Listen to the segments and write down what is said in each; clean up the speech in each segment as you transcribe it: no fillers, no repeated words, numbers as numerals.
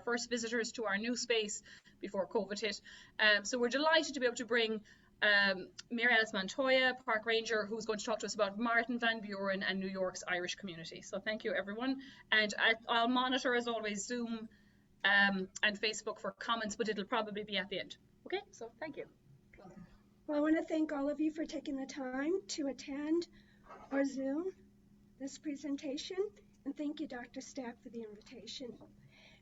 first visitors to our new space before COVID hit. So we're delighted to be able to bring Maryalice Montaya, Park Ranger, who's going to talk to us about Martin Van Buren and New York's Irish community. So thank you, everyone. And I'll monitor, as always, Zoom and Facebook for comments, but it'll probably be at the end. Okay, so thank you. Well, I want to thank all of you for taking the time to attend our Zoom this presentation, and thank you, Dr. Stack, for the invitation.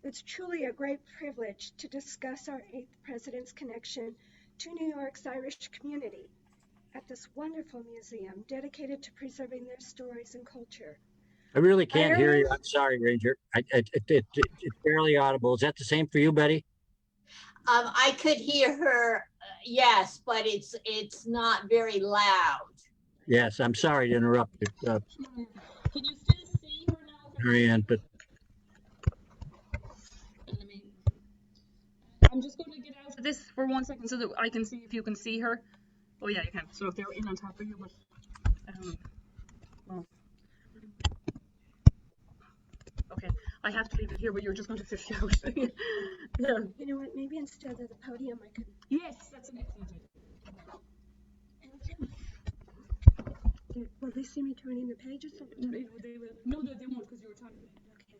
It's truly a great privilege to discuss our 8th President's connection to New York's Irish community at this wonderful museum dedicated to preserving their stories and culture. I really can't hear you. I'm sorry, Ranger. It's barely audible. Is that the same for you, Betty? I could hear her, yes, but it's not very loud. Yes, I'm sorry to interrupt you. Can you still see her now? Marianne, but I'm just going to get out of this for 1 second so that I can see if you can see her. Oh yeah, you can. So if they're in on top of you, but well. Okay, I have to leave it here, but you're just going to fish out. Yeah. You know what? Maybe instead of the podium, I could. Yes, that's an excellent idea. Will they see me turning the pages? They will. No, they won't, because you were talking. Okay.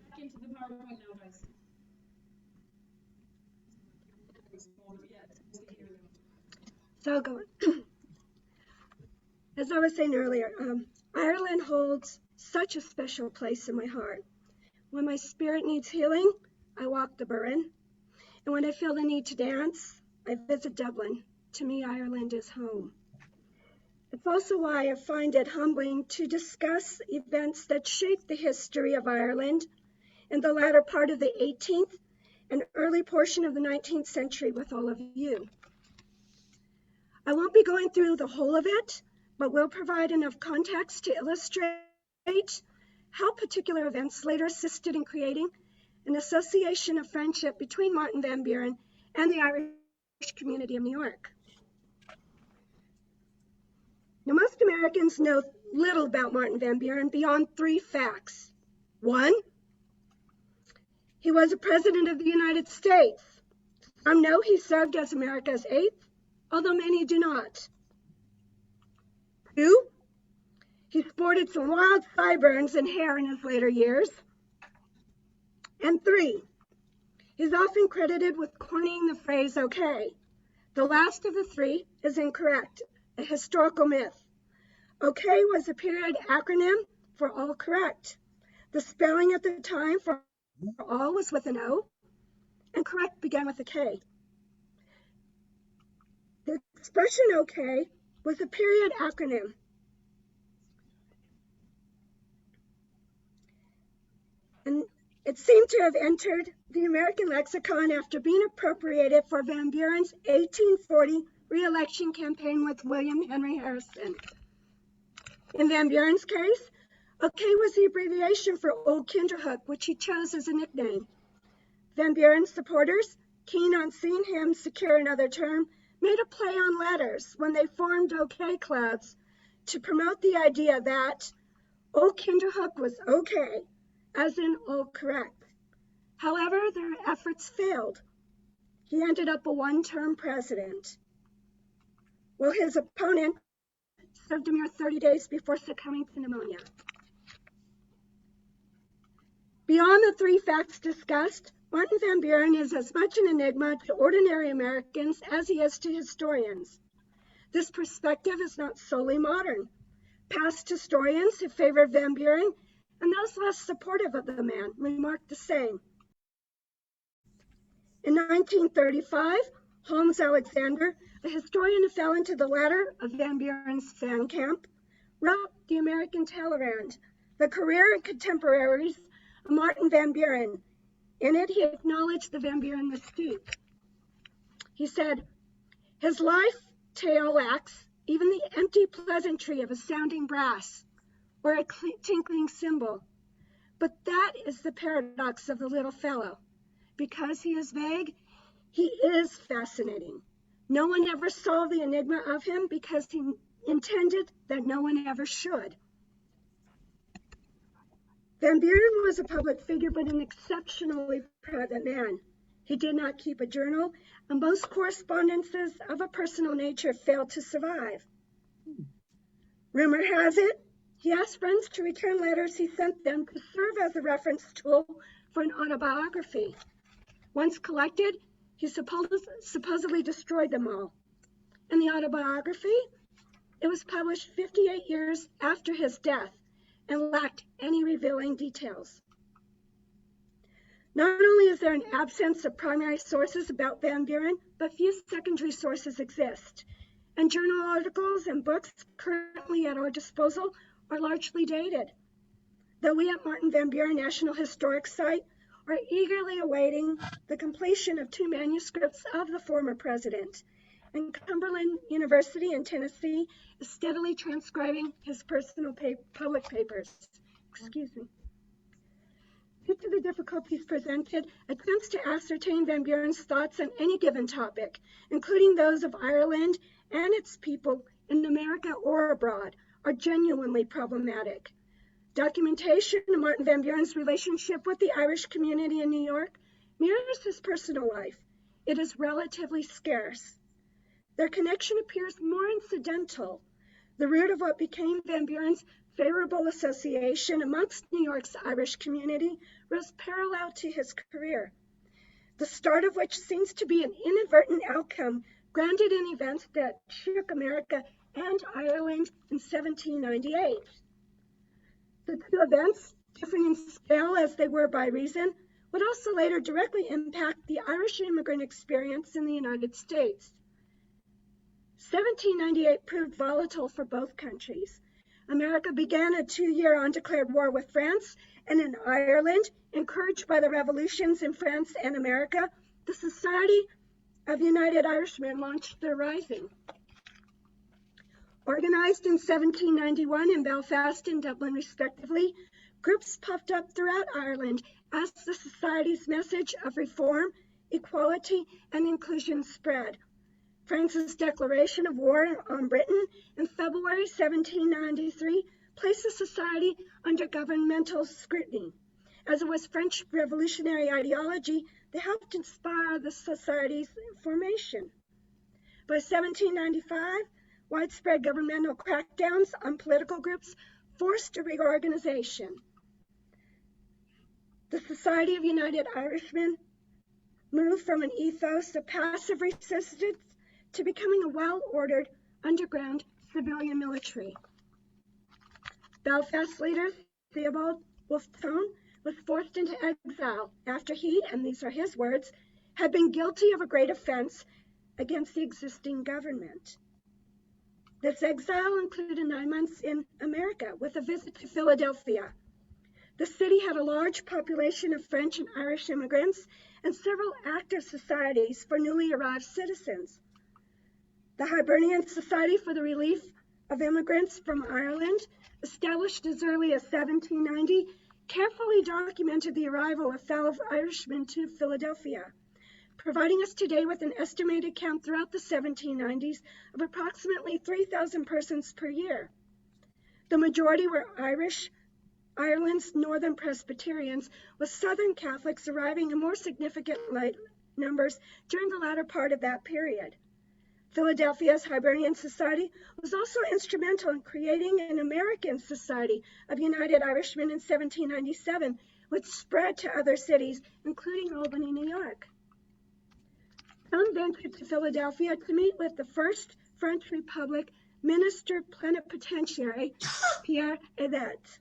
Back into the PowerPoint now, guys. So I'll go on. As I was saying earlier, Ireland holds such a special place in my heart. When my spirit needs healing, I walk the Buren. And when I feel the need to dance, I visit Dublin. To me, Ireland is home. It's also why I find it humbling to discuss events that shaped the history of Ireland in the latter part of the 18th and early portion of the 19th century with all of you. I won't be going through the whole of it, but will provide enough context to illustrate how particular events later assisted in creating an association of friendship between Martin Van Buren and the Irish community of New York. Now, most Americans know little about Martin Van Buren beyond 3 facts. 1, he was a president of the United States. Some know he served as America's 8th, although many do not. 2, he sported some wild sideburns and hair in his later years. And 3, he's often credited with coining the phrase okay. The last of the 3 is incorrect, a historical myth. Okay was a period acronym for all correct. The spelling at the time for all was with an O, and correct began with a K. The expression okay was a period acronym. And it seemed to have entered the American lexicon after being appropriated for Van Buren's 1840 re-election campaign with William Henry Harrison. In Van Buren's case, OK was the abbreviation for Old Kinderhook, which he chose as a nickname. Van Buren's supporters, keen on seeing him secure another term, made a play on letters when they formed OK clubs to promote the idea that Old Kinderhook was okay, as in old correct. However, their efforts failed. He ended up a 1-term president. Well, his opponent served a mere 30 days before succumbing to pneumonia. Beyond the 3 facts discussed, Martin Van Buren is as much an enigma to ordinary Americans as he is to historians. This perspective is not solely modern. Past historians who favored Van Buren and those less supportive of the man remarked the same. In 1935, Holmes Alexander, a historian who fell into the latter of Van Buren's fan camp, wrote The American Talleyrand, the career and contemporaries of Martin Van Buren. In it, he acknowledged the Van Buren mystique. He said, his life tale lacks even the empty pleasantry of a sounding brass or a tinkling cymbal. But that is the paradox of the little fellow. Because he is vague, he is fascinating. No one ever solved the enigma of him because he intended that no one ever should. Van Buren was a public figure, but an exceptionally private man. He did not keep a journal, and most correspondences of a personal nature failed to survive. Rumor has it, he asked friends to return letters he sent them to serve as a reference tool for an autobiography. Once collected, he supposedly destroyed them all. In the autobiography, it was published 58 years after his death and lacked any revealing details. Not only is there an absence of primary sources about Van Buren, but few secondary sources exist, and journal articles and books currently at our disposal are largely dated. Though we at Martin Van Buren National Historic Site are eagerly awaiting the completion of 2 manuscripts of the former president, and Cumberland University in Tennessee is steadily transcribing his personal public papers. Due to the difficulties presented, attempts to ascertain Van Buren's thoughts on any given topic, including those of Ireland and its people in America or abroad, are genuinely problematic. Documentation of Martin Van Buren's relationship with the Irish community in New York mirrors his personal life. It is relatively scarce. Their connection appears more incidental. The root of what became Van Buren's favorable association amongst New York's Irish community runs parallel to his career, the start of which seems to be an inadvertent outcome grounded in events that shook America and Ireland in 1798. The 2 events, different in scale as they were by reason, would also later directly impact the Irish immigrant experience in the United States. 1798 proved volatile for both countries. America began a 2-year undeclared war with France, and in Ireland, encouraged by the revolutions in France and America, the Society of United Irishmen launched their rising. Organized in 1791 in Belfast and Dublin respectively, groups popped up throughout Ireland as the Society's message of reform, equality, and inclusion spread. France's declaration of war on Britain in February 1793 placed the Society under governmental scrutiny. As it was French revolutionary ideology that helped inspire the Society's formation. By 1795, widespread governmental crackdowns on political groups forced a reorganization. The Society of United Irishmen moved from an ethos of passive resistance to becoming a well-ordered underground civilian military. Belfast leader Theobald Wolfe-Tone was forced into exile after he, and these are his words, had been guilty of a great offense against the existing government. This exile included 9 months in America with a visit to Philadelphia. The city had a large population of French and Irish immigrants and several active societies for newly arrived citizens. The Hibernian Society for the Relief of Immigrants from Ireland, established as early as 1790, carefully documented the arrival of fellow Irishmen to Philadelphia, providing us today with an estimated count throughout the 1790s of approximately 3,000 persons per year. The majority were Irish, Ireland's Northern Presbyterians, with Southern Catholics arriving in more significant numbers during the latter part of that period. Philadelphia's Hibernian Society was also instrumental in creating an American Society of United Irishmen in 1797, which spread to other cities, including Albany, New York. Tone ventured to Philadelphia to meet with the first French Republic minister plenipotentiary, Pierre Edet.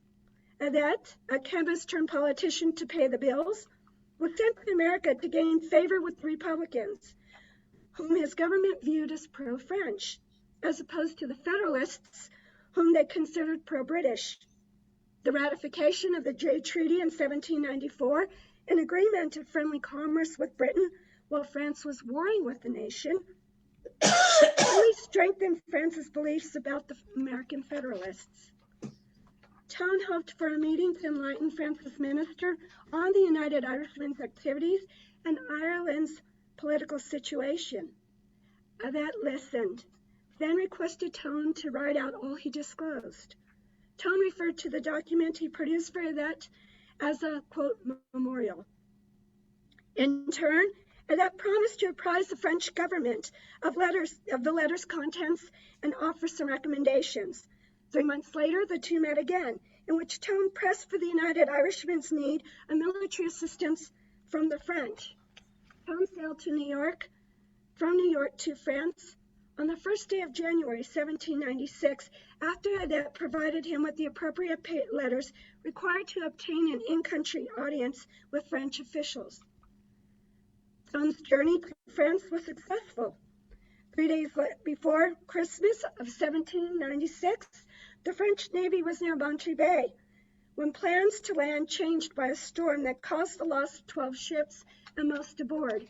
Edet, a chemist turned politician to pay the bills, was sent to America to gain favor with the Republicans, whom his government viewed as pro-French, as opposed to the Federalists, whom they considered pro-British. The ratification of the Jay Treaty in 1794, an agreement of friendly commerce with Britain while France was warring with the nation, only strengthened France's beliefs about the American Federalists. Tone hoped for a meeting to enlighten France's minister on the United Irishmen's activities and Ireland's political situation. Edet listened, then requested Tone to write out all he disclosed. Tone referred to the document he produced for Edet as a, quote, memorial. In turn, that promised to apprise the French government of the letter's contents and offer some recommendations. 3 months later, the two met again, in which Tone pressed for the United Irishmen's need of military assistance from the French. Tone sailed to New York, from New York to France, on the first day of January 1796, after it had provided him with the appropriate letters required to obtain an in-country audience with French officials. Tone's journey to France was successful. 3 days before Christmas of 1796, the French Navy was near Montreal Bay, when plans to land changed by a storm that caused the loss of 12 ships and most aboard.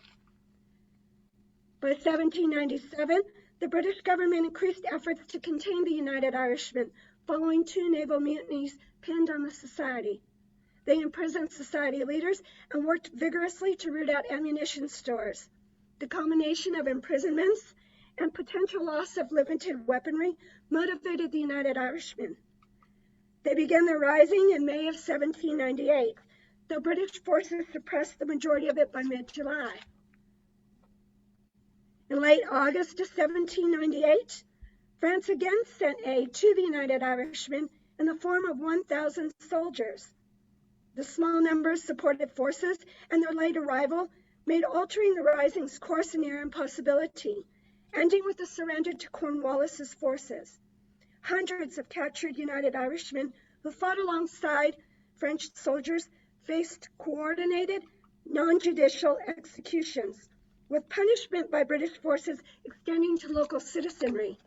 By 1797, the British government increased efforts to contain the United Irishmen, following 2 naval mutinies pinned on the Society. They imprisoned Society leaders and worked vigorously to root out ammunition stores. The combination of imprisonments and potential loss of limited weaponry motivated the United Irishmen. They began their rising in May of 1798, though British forces suppressed the majority of it by mid-July. In late August of 1798, France again sent aid to the United Irishmen in the form of 1,000 soldiers. The small numbers supported forces, and their late arrival made altering the rising's course a near impossibility, ending with the surrender to Cornwallis's forces. Hundreds of captured United Irishmen who fought alongside French soldiers faced coordinated, non-judicial executions, with punishment by British forces extending to local citizenry.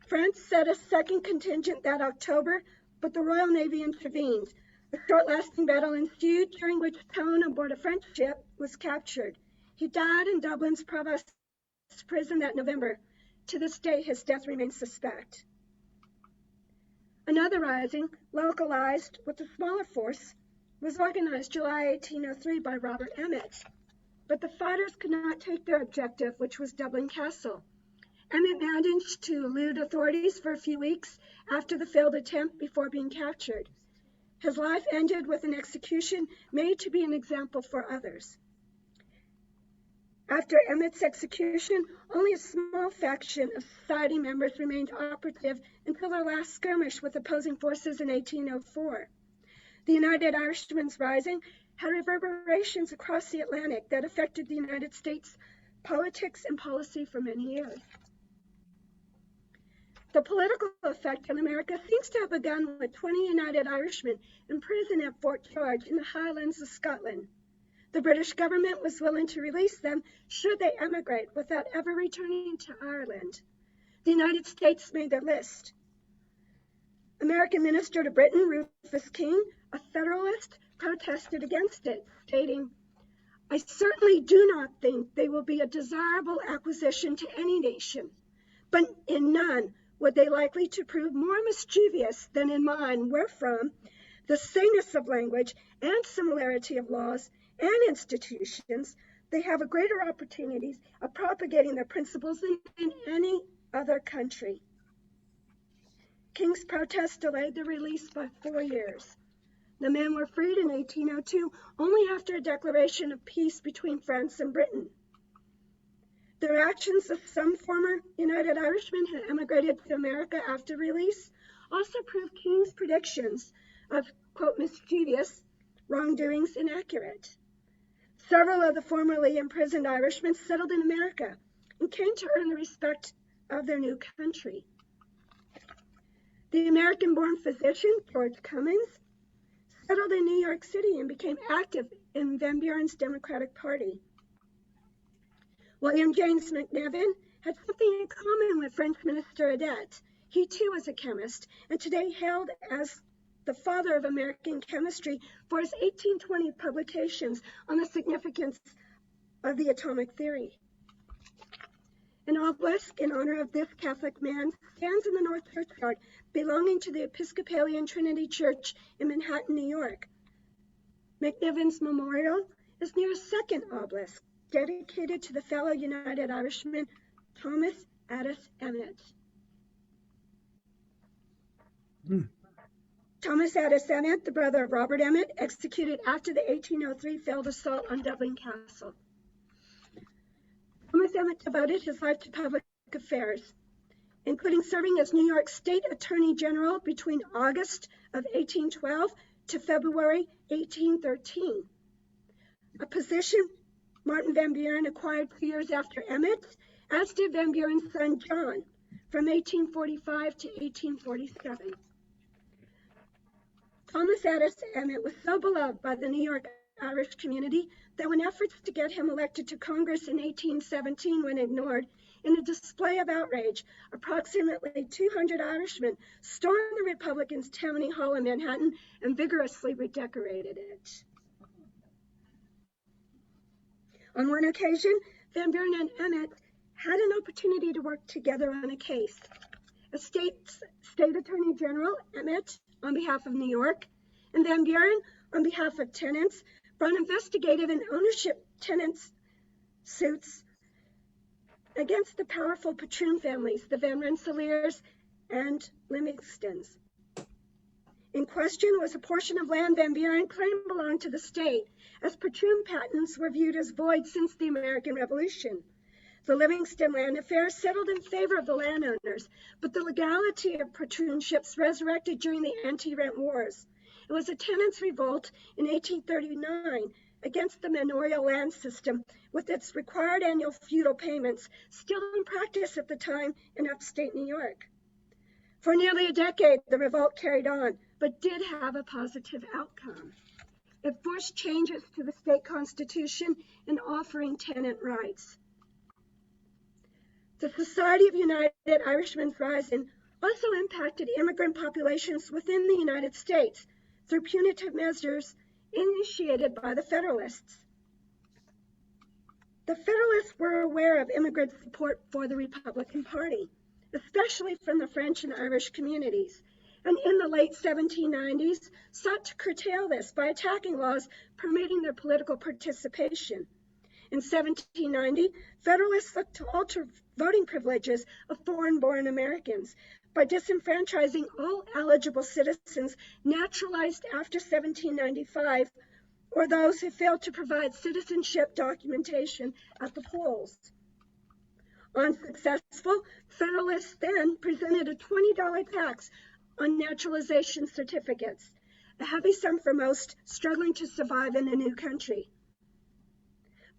France sent a second contingent that October, but the Royal Navy intervened. A short-lasting battle ensued, during which Tone, aboard a French ship, was captured. He died in Dublin's Provost prison that November. To this day, his death remains suspect. Another rising, localized with a smaller force, was organized July 1803 by Robert Emmet. But the fighters could not take their objective, which was Dublin Castle. Emmet managed to elude authorities for a few weeks after the failed attempt before being captured. His life ended with an execution made to be an example for others. After Emmet's execution, only a small faction of Society members remained operative until their last skirmish with opposing forces in 1804. The United Irishmen's rising had reverberations across the Atlantic that affected the United States politics and policy for many years. The political effect on America seems to have begun with 20 United Irishmen imprisoned at Fort George in the Highlands of Scotland. The British government was willing to release them should they emigrate without ever returning to Ireland. The United States made their list. American Minister to Britain, Rufus King, a Federalist, protested against it, stating, "I certainly do not think they will be a desirable acquisition to any nation, but in none would they likely to prove more mischievous than in mine, wherefrom the sameness of language and similarity of laws and institutions, they have a greater opportunities of propagating their principles than in any other country." King's protest delayed the release by 4 years. The men were freed in 1802, only after a declaration of peace between France and Britain. The reactions of some former United Irishmen who emigrated to America after release also proved King's predictions of, quote, mischievous wrongdoings inaccurate. Several of the formerly imprisoned Irishmen settled in America and came to earn the respect of their new country. The American-born physician, George Cummins, settled in New York City and became active in Van Buren's Democratic Party. William James McNevin had something in common with French Minister Adet. He too was a chemist, and today hailed as the father of American chemistry for his 1820 publications on the significance of the atomic theory. An obelisk in honor of this Catholic man stands in the North Churchyard, belonging to the Episcopalian Trinity Church in Manhattan, New York. McNevin's memorial is near a second obelisk, dedicated to the fellow United Irishman, Thomas Addis Emmet. Thomas Addis Emmett, the brother of Robert Emmett, executed after the 1803 failed assault on Dublin Castle. Thomas Emmett devoted his life to public affairs, including serving as New York State Attorney General between August of 1812 to February 1813, a position Martin Van Buren acquired 2 years after Emmett, as did Van Buren's son John, from 1845 to 1847. Thomas Addis Emmett was so beloved by the New York Irish community that when efforts to get him elected to Congress in 1817 were ignored, in a display of outrage, approximately 200 Irishmen stormed the Republicans' Tammany Hall in Manhattan and vigorously redecorated it. On one occasion, Van Buren and Emmett had an opportunity to work together on a case. A state attorney general, Emmett, on behalf of New York, and Van Buren, on behalf of tenants, brought investigative and ownership tenants suits against the powerful patroon families, the Van Rensselaers and Livingstons. In question was a portion of land Van Buren claimed belonged to the state, as patroon patents were viewed as void since the American Revolution. The Livingston land affair settled in favor of the landowners, but the legality of patroonships resurrected during the anti-rent wars. It was a tenants' revolt in 1839 against the manorial land system, with its required annual feudal payments, still in practice at the time in upstate New York. For nearly a decade, the revolt carried on, but did have a positive outcome. It forced changes to the state constitution in offering tenant rights. The Society of United Irishmen's rising also impacted immigrant populations within the United States through punitive measures initiated by the Federalists. The Federalists were aware of immigrant support for the Republican Party, especially from the French and Irish communities, and in the late 1790s sought to curtail this by attacking laws permitting their political participation. In 1790, Federalists looked to alter voting privileges of foreign-born Americans by disenfranchising all eligible citizens naturalized after 1795, or those who failed to provide citizenship documentation at the polls. Unsuccessful, Federalists then presented a $20 tax on naturalization certificates, a heavy sum for most struggling to survive in a new country.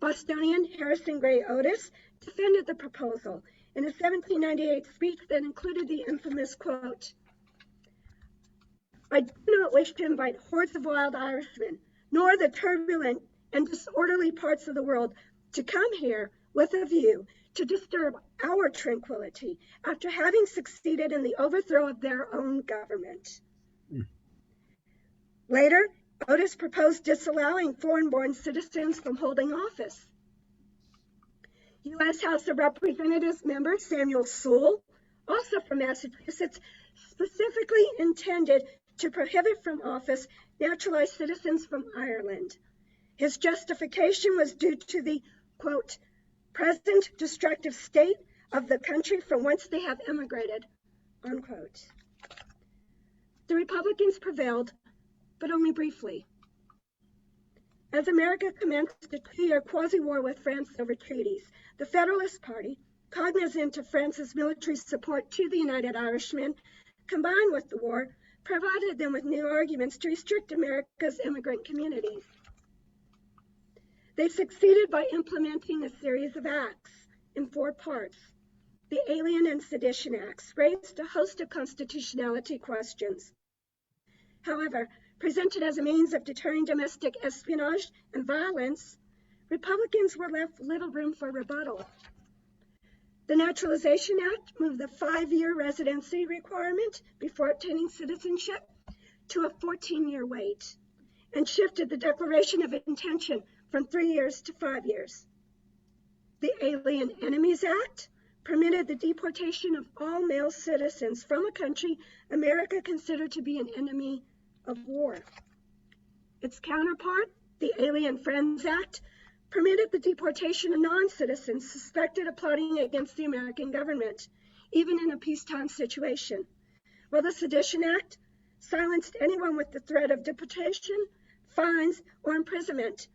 Bostonian Harrison Gray Otis defended the proposal in a 1798 speech that included the infamous quote, "I do not wish to invite hordes of wild Irishmen, nor the turbulent and disorderly parts of the world to come here with a view to disturb our tranquility after having succeeded in the overthrow of their own government." Later, Otis proposed disallowing foreign-born citizens from holding office. U.S. House of Representatives member Samuel Sewall, also from Massachusetts, specifically intended to prohibit from office naturalized citizens from Ireland. His justification was due to the, quote, "present destructive state of the country from whence they have immigrated," unquote. The Republicans prevailed, but only briefly. As America commenced a 2-year quasi-war with France over treaties, the Federalist Party, cognizant of France's military support to the United Irishmen, combined with the war, provided them with new arguments to restrict America's immigrant communities. They succeeded by implementing a series of acts in 4 parts. The Alien and Sedition Acts raised a host of constitutionality questions. However, presented as a means of deterring domestic espionage and violence, Republicans were left little room for rebuttal. The Naturalization Act moved the 5-year residency requirement before obtaining citizenship to a 14-year wait, and shifted the Declaration of Intention from 3 years to 5 years. The Alien Enemies Act permitted the deportation of all male citizens from a country America considered to be an enemy of war. Its counterpart, the Alien Friends Act, permitted the deportation of non-citizens suspected of plotting against the American government, even in a peacetime situation, while the Sedition Act silenced anyone with the threat of deportation, fines, or imprisonment,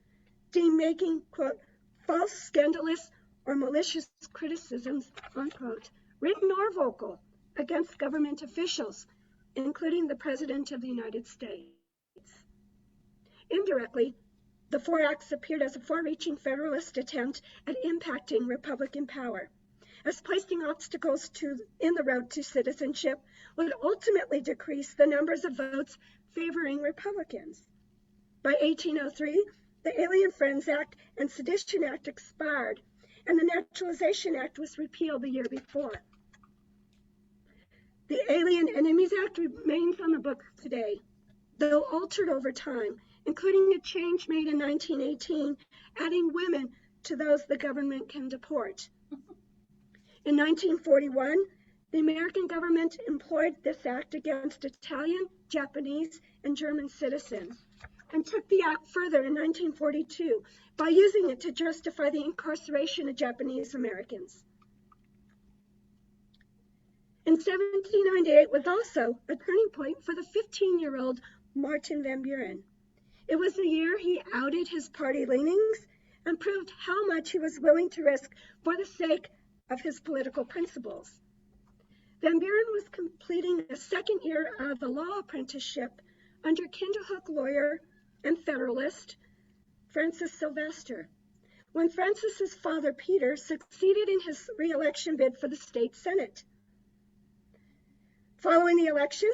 deemed making, quote, false, scandalous, or malicious criticisms, unquote, written or vocal, against government officials, including the President of the United States. Indirectly, the four acts appeared as a far-reaching Federalist attempt at impacting Republican power, as placing obstacles in the road to citizenship would ultimately decrease the numbers of votes favoring Republicans. By 1803, the Alien Friends Act and Sedition Act expired, and the Naturalization Act was repealed the year before. The Alien Enemies Act remains on the books today, though altered over time, including a change made in 1918, adding women to those the government can deport. In 1941, the American government employed this act against Italian, Japanese, and German citizens, and took the act further in 1942 by using it to justify the incarceration of Japanese Americans. In 1798 was also a turning point for the 15-year-old Martin Van Buren. It was the year he outed his party leanings and proved how much he was willing to risk for the sake of his political principles. Van Buren was completing a second year of a law apprenticeship under Kinderhook lawyer and Federalist Francis Sylvester, when Francis's father, Peter, succeeded in his re-election bid for the state Senate. Following the election,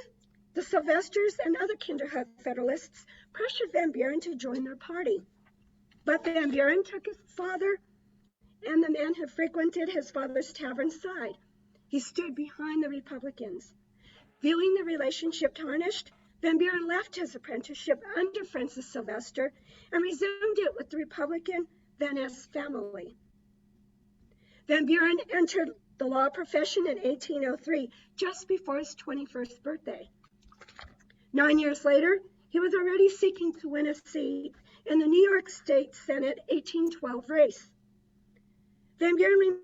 the Sylvesters and other Kinderhook Federalists pressured Van Buren to join their party. But Van Buren took his father and the man who frequented his father's tavern side. He stood behind the Republicans. Viewing the relationship tarnished, Van Buren left his apprenticeship under Francis Sylvester and resumed it with the Republican Van Ness family. Van Buren entered the law profession in 1803, just before his 21st birthday. 9 years later, he was already seeking to win a seat in the New York State Senate 1812 race. Van Buren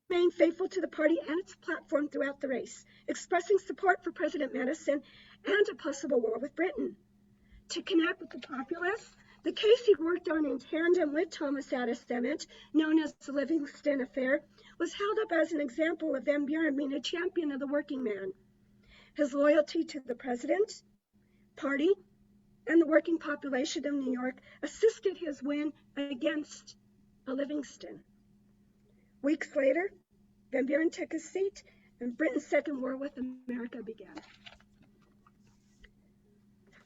remained faithful to the party and its platform throughout the race, expressing support for President Madison and a possible war with Britain. To connect with the populace, the case he worked on in tandem with Thomas Addis Emmet, known as the Livingston Affair, was held up as an example of Van Buren being a champion of the working man. His loyalty to the president, party, and the working population of New York assisted his win against Livingston. Weeks later, Van Buren took his seat, and Britain's Second War with America began.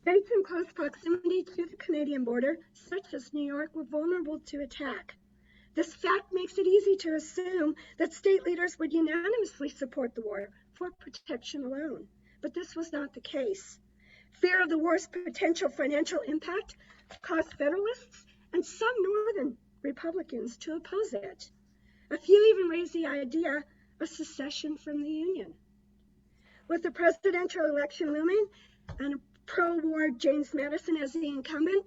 States in close proximity to the Canadian border, such as New York, were vulnerable to attack. This fact makes it easy to assume that state leaders would unanimously support the war for protection alone, but this was not the case. Fear of the war's potential financial impact caused Federalists and some Northern Republicans to oppose it. A few even raised the idea of secession from the Union. With the presidential election looming and a pro-war James Madison as the incumbent,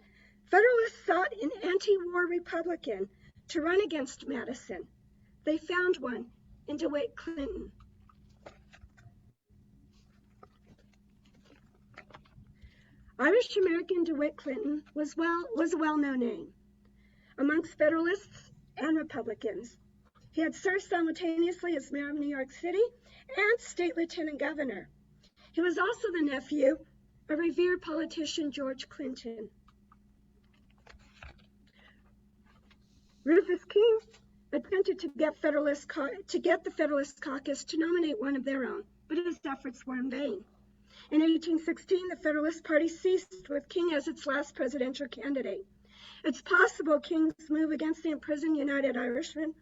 Federalists sought an anti-war Republican to run against Madison. They found one in DeWitt Clinton. Irish-American DeWitt Clinton was a well-known name amongst Federalists and Republicans. He had served simultaneously as mayor of New York City and state lieutenant governor. He was also the nephew of revered politician George Clinton. Rufus King attempted to get the Federalist caucus to nominate one of their own, but his efforts were in vain. In 1816, the Federalist Party ceased with King as its last presidential candidate. It's possible King's move against the imprisoned United Irishmen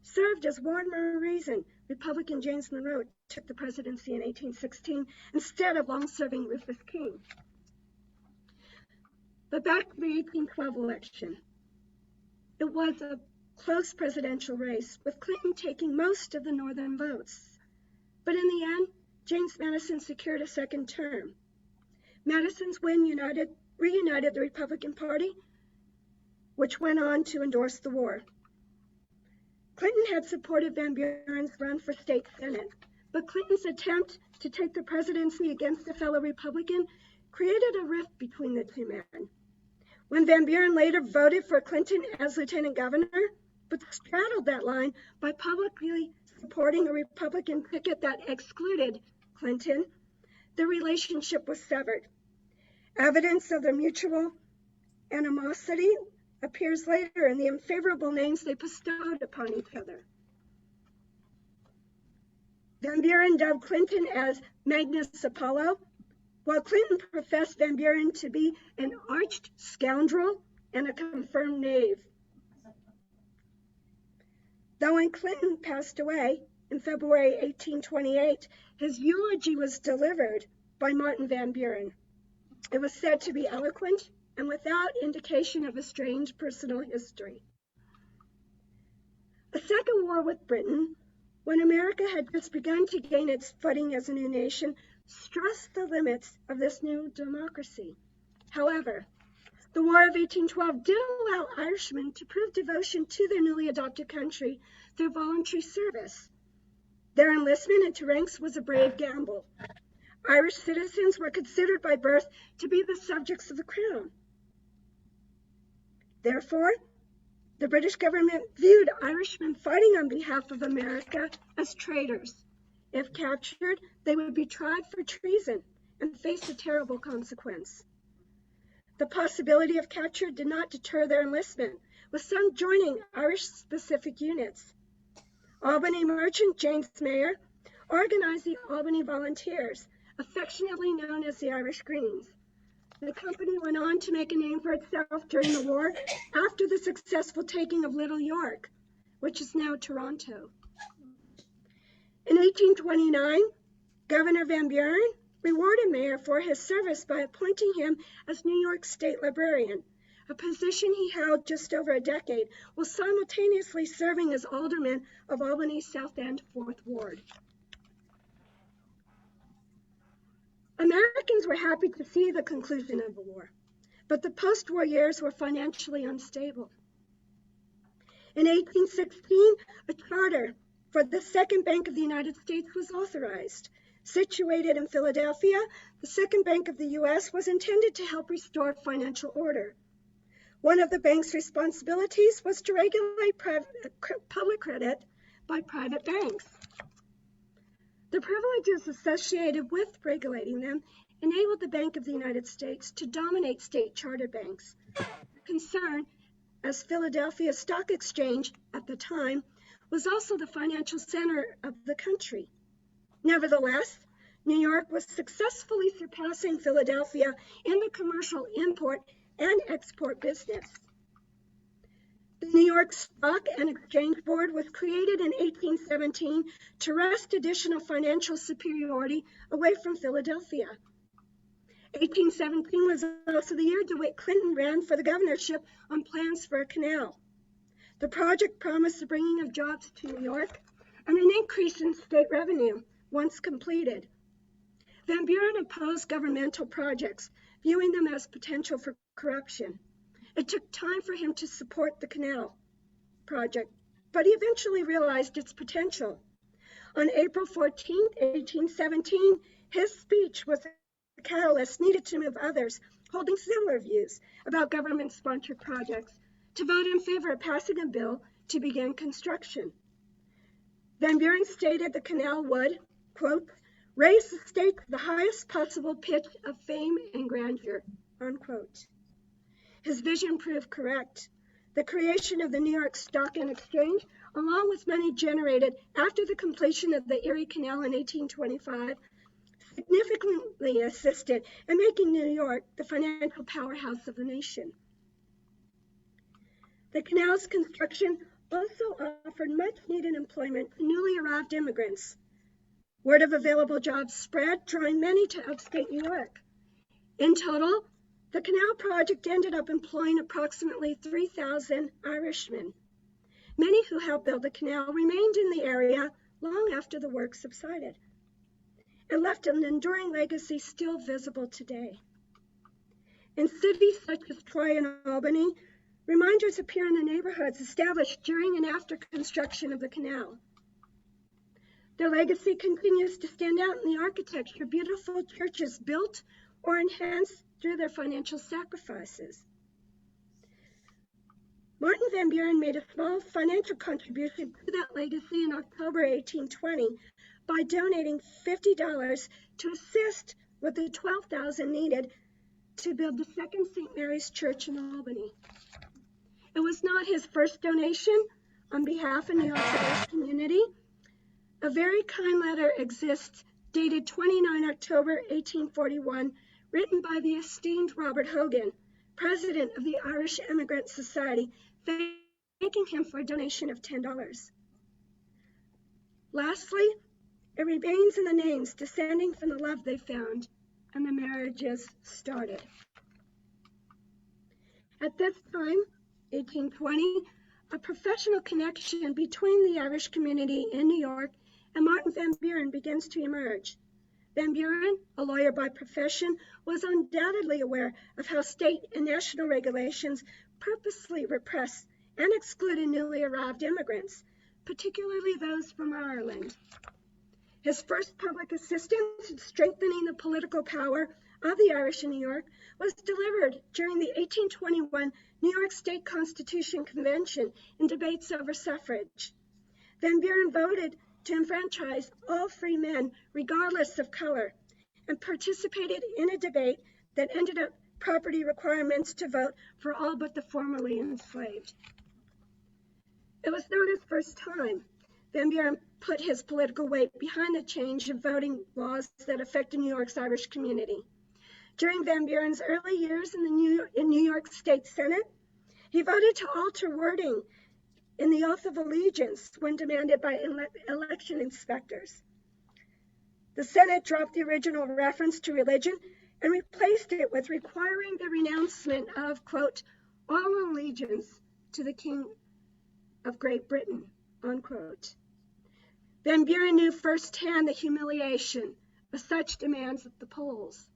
served as one more reason Republican James Monroe took the presidency in 1816 instead of long-serving Rufus King. But back to the 1812 election. It was a close presidential race, with Clinton taking most of the northern votes. But in the end, James Madison secured a second term. Madison's win reunited the Republican Party, which went on to endorse the war. Clinton had supported Van Buren's run for state senate, but Clinton's attempt to take the presidency against a fellow Republican created a rift between the two men. When Van Buren later voted for Clinton as lieutenant governor, but straddled that line by publicly supporting a Republican ticket that excluded Clinton, the relationship was severed. Evidence of their mutual animosity appears later in the unfavorable names they bestowed upon each other. Van Buren dubbed Clinton as Magnus Apollo, while Clinton professed Van Buren to be an arched scoundrel and a confirmed knave. Though when Clinton passed away in February 1828, his eulogy was delivered by Martin Van Buren. It was said to be eloquent and without indication of a strange personal history. A second war with Britain, when America had just begun to gain its footing as a new nation, stressed the limits of this new democracy. However, the War of 1812 did allow Irishmen to prove devotion to their newly adopted country through voluntary service. Their enlistment into ranks was a brave gamble. Irish citizens were considered by birth to be the subjects of the crown. Therefore, the British government viewed Irishmen fighting on behalf of America as traitors. If captured, they would be tried for treason and face a terrible consequence. The possibility of capture did not deter their enlistment, with some joining Irish-specific units. Albany merchant James Mayer organized the Albany Volunteers, affectionately known as the Irish Greens. The company went on to make a name for itself during the war after the successful taking of Little York, which is now Toronto. In 1829, Governor Van Buren rewarded Mayer for his service by appointing him as New York State Librarian, a position he held just over a decade, while simultaneously serving as alderman of Albany's South End 4th Ward. Americans were happy to see the conclusion of the war, but the post-war years were financially unstable. In 1816, a charter for the Second Bank of the United States was authorized. Situated in Philadelphia, the Second Bank of the U.S. was intended to help restore financial order. One of the bank's responsibilities was to regulate public credit by private banks. The privileges associated with regulating them enabled the Bank of the United States to dominate state chartered banks. Concern, as Philadelphia Stock Exchange at the time was also the financial center of the country. Nevertheless, New York was successfully surpassing Philadelphia in the commercial import and export business. The New York Stock and Exchange Board was created in 1817 to wrest additional financial superiority away from Philadelphia. 1817 was also the year DeWitt Clinton ran for the governorship on plans for a canal. The project promised the bringing of jobs to New York and an increase in state revenue once completed. Van Buren opposed governmental projects, viewing them as potential for corruption. It took time for him to support the canal project, but he eventually realized its potential. On April 14, 1817, his speech was the catalyst needed to move others holding similar views about government-sponsored projects to vote in favor of passing a bill to begin construction. Van Buren stated the canal would, quote, raise the state to the highest possible pitch of fame and grandeur, unquote. His vision proved correct. The creation of the New York Stock and Exchange, along with money generated after the completion of the Erie Canal in 1825, significantly assisted in making New York the financial powerhouse of the nation. The canal's construction also offered much-needed employment to newly arrived immigrants. Word of available jobs spread, drawing many to upstate New York. In total, the canal project ended up employing approximately 3,000 Irishmen. Many who helped build the canal remained in the area long after the work subsided and left an enduring legacy still visible today. In cities such as Troy and Albany, reminders appear in the neighborhoods established during and after construction of the canal. Their legacy continues to stand out in the architecture, beautiful churches built or enhanced through their financial sacrifices. Martin Van Buren made a small financial contribution to that legacy in October 1820 by donating $50 to assist with the $12,000 needed to build the second St. Mary's Church in Albany. It was not his first donation on behalf of New York's Irish community. A very kind letter exists dated 29 October 1841, written by the esteemed Robert Hogan, president of the Irish Emigrant Society, thanking him for a donation of $10. Lastly, it remains in the names descending from the love they found, and the marriages started. At this time, 1820, a professional connection between the Irish community in New York and Martin Van Buren begins to emerge. Van Buren, a lawyer by profession, was undoubtedly aware of how state and national regulations purposely repress and excluded newly arrived immigrants, particularly those from Ireland. His first public assistance in strengthening the political power of the Irish in New York was delivered during the 1821 New York State Constitution Convention in debates over suffrage. Van Buren voted to enfranchise all free men, regardless of color, and participated in a debate that ended up property requirements to vote for all but the formerly enslaved. It was not his first time. Van Buren put his political weight behind the change in voting laws that affected New York's Irish community. During Van Buren's early years in New York State Senate, he voted to alter wording in the oath of allegiance when demanded by election inspectors. The Senate dropped the original reference to religion and replaced it with requiring the renouncement of, quote, all allegiance to the King of Great Britain, unquote. Van Buren knew firsthand the humiliation of such demands at the polls.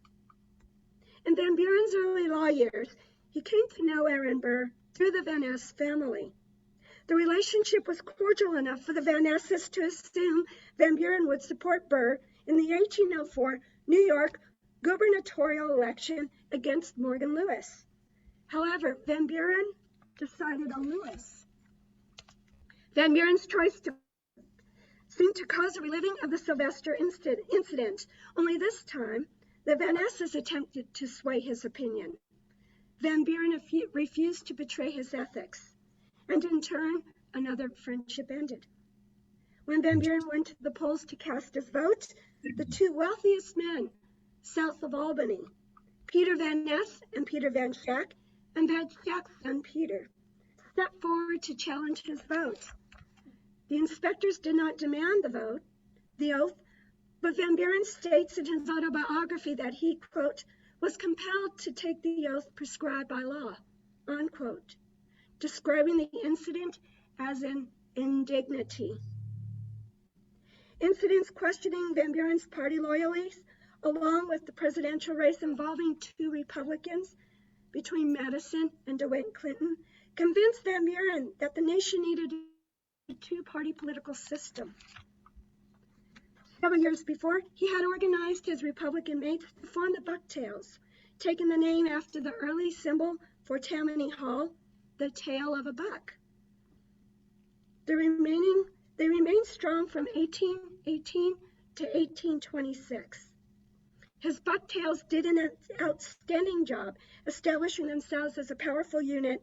In Van Buren's early law years, he came to know Aaron Burr through the Van Ness family. The relationship was cordial enough for the Van Nesses to assume Van Buren would support Burr in the 1804 New York gubernatorial election against Morgan Lewis. However, Van Buren decided on Lewis. Van Buren's choice seemed to cause a reliving of the Sylvester incident, only this time, the Van Nesses attempted to sway his opinion. Van Buren refused to betray his ethics, and in turn, another friendship ended. When Van Buren went to the polls to cast his vote, the two wealthiest men south of Albany, Peter Van Ness and Peter Van Schack, and Van Schack's son Peter, stepped forward to challenge his vote. The inspectors did not demand the oath, but Van Buren states in his autobiography that he, quote, was compelled to take the oath prescribed by law, unquote, describing the incident as an indignity. Incidents questioning Van Buren's party loyalties, along with the presidential race involving two Republicans between Madison and DeWitt Clinton, convinced Van Buren that the nation needed a two-party political system. Several years before, he had organized his Republican mates to form the Bucktails, taking the name after the early symbol for Tammany Hall, the tail of a buck. They remained strong from 1818 to 1826. His Bucktails did an outstanding job establishing themselves as a powerful unit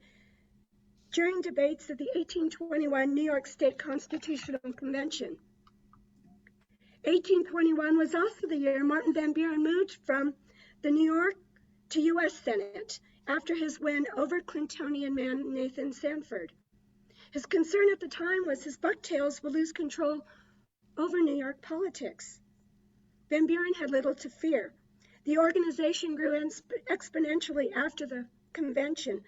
during debates at the 1821 New York State Constitutional Convention. 1821 was also the year Martin Van Buren moved from the New York to U.S. Senate after his win over Clintonian man Nathan Sanford. His concern at the time was his Bucktails would lose control over New York politics. Van Buren had little to fear. The organization grew exponentially after the convention.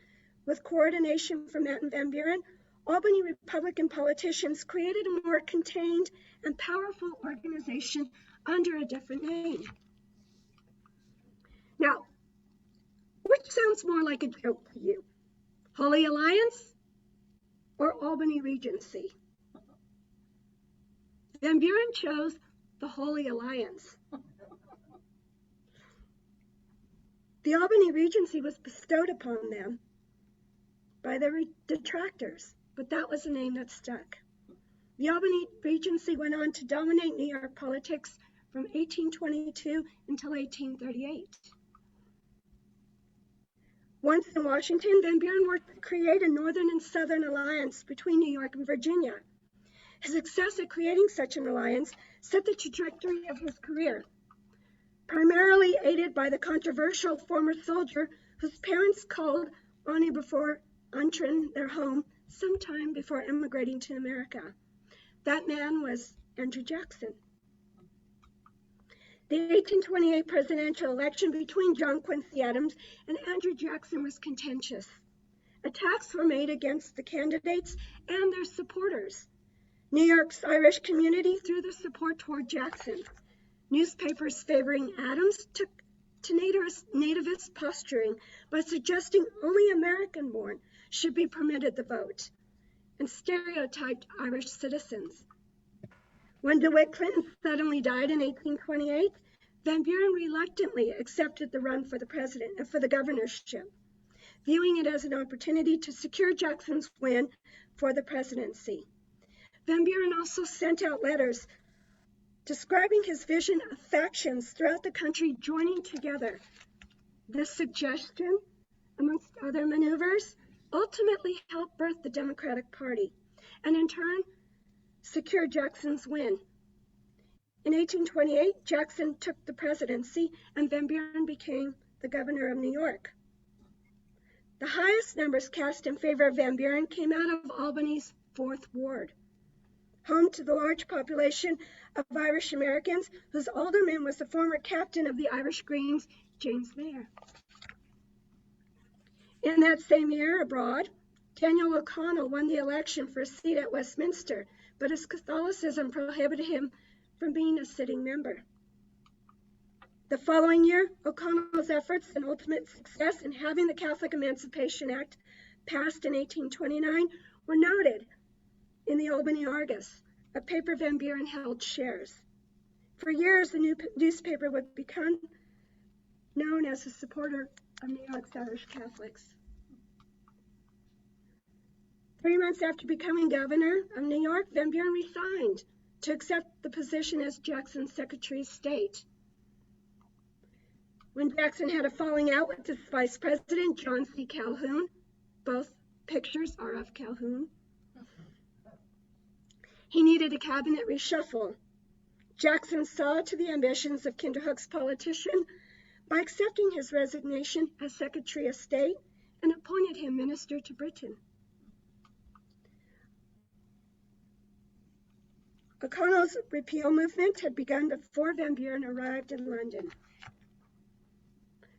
With coordination from Martin Van Buren, Albany Republican politicians created a more contained and powerful organization under a different name. Now, which sounds more like a joke to you? Holy Alliance or Albany Regency? Van Buren chose the Holy Alliance. The Albany Regency was bestowed upon them by their detractors, but that was a name that stuck. The Albany Regency went on to dominate New York politics from 1822 until 1838. Once in Washington, Van Buren worked to create a northern and southern alliance between New York and Virginia. His success at creating such an alliance set the trajectory of his career, primarily aided by the controversial former soldier whose parents called Bonnie before Antrim their home sometime before immigrating to America. That man was Andrew Jackson. The 1828 presidential election between John Quincy Adams and Andrew Jackson was contentious. Attacks were made against the candidates and their supporters. New York's Irish community threw their support toward Jackson. Newspapers favoring Adams took to nativist posturing by suggesting only American-born should be permitted the vote, and stereotyped Irish citizens. When DeWitt Clinton suddenly died in 1828, Van Buren reluctantly accepted the run for the president and for the governorship, viewing it as an opportunity to secure Jackson's win for the presidency. Van Buren also sent out letters describing his vision of factions throughout the country joining together. This suggestion, amongst other maneuvers, ultimately helped birth the Democratic Party, and in turn, secured Jackson's win. In 1828, Jackson took the presidency, and Van Buren became the governor of New York. The highest numbers cast in favor of Van Buren came out of Albany's 4th Ward, home to the large population of Irish Americans, whose alderman was the former captain of the Irish Greens, James Mayer. In that same year, abroad, Daniel O'Connell won the election for a seat at Westminster, but his Catholicism prohibited him from being a sitting member. The following year, O'Connell's efforts and ultimate success in having the Catholic Emancipation Act passed in 1829 were noted in the Albany Argus, a paper Van Buren held shares. For years, the newspaper would become known as a supporter of New York's Irish Catholics. 3 months after becoming governor of New York, Van Buren resigned to accept the position as Jackson's Secretary of State. When Jackson had a falling out with his vice president, John C. Calhoun, both pictures are of Calhoun, he needed a cabinet reshuffle. Jackson saw to the ambitions of Kinderhook's politician by accepting his resignation as Secretary of State and appointed him Minister to Britain. O'Connell's repeal movement had begun before Van Buren arrived in London.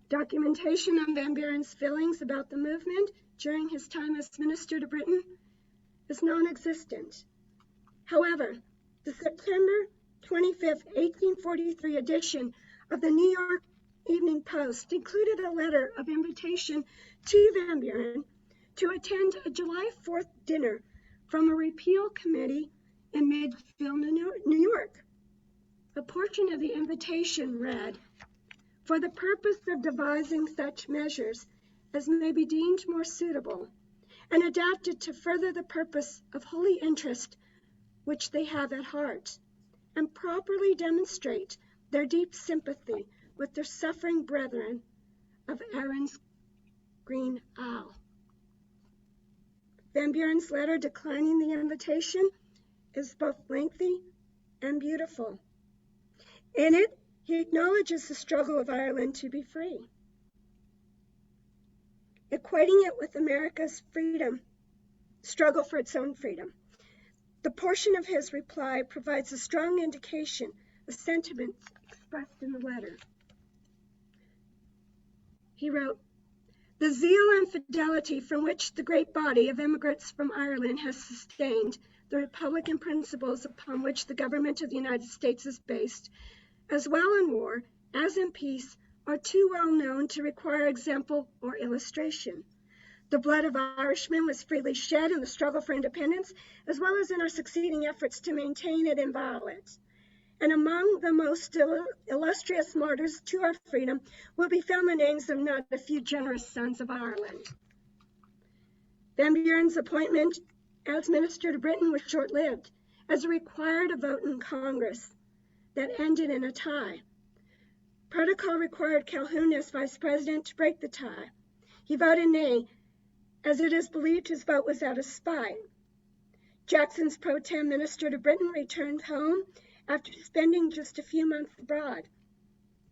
Documentation on Van Buren's feelings about the movement during his time as Minister to Britain is non-existent. However, the September 25, 1843 edition of the New York Evening Post included a letter of invitation to Van Buren to attend a July 4th dinner from a repeal committee in Midville, New York. A portion of the invitation read, "For the purpose of devising such measures as may be deemed more suitable and adapted to further the purpose of holy interest which they have at heart, and properly demonstrate their deep sympathy with their suffering brethren of Aaron's Green Isle." Van Buren's letter declining the invitation is both lengthy and beautiful. In it, he acknowledges the struggle of Ireland to be free, equating it with America's struggle for its own freedom. The portion of his reply provides a strong indication of sentiments expressed in the letter. He wrote, "The zeal and fidelity from which the great body of immigrants from Ireland has sustained the Republican principles upon which the government of the United States is based, as well in war as in peace, are too well known to require example or illustration. The blood of Irishmen was freely shed in the struggle for independence, as well as in our succeeding efforts to maintain it inviolate. And among the most illustrious martyrs to our freedom will be found the names of not a few generous sons of Ireland. Van Buren's appointment as minister to Britain was short-lived, as it required a vote in Congress that ended in a tie. Protocol required Calhoun as vice president to break the tie. He voted nay, as it is believed his vote was out of spite. Jackson's pro tem minister to Britain returned home after spending just a few months abroad.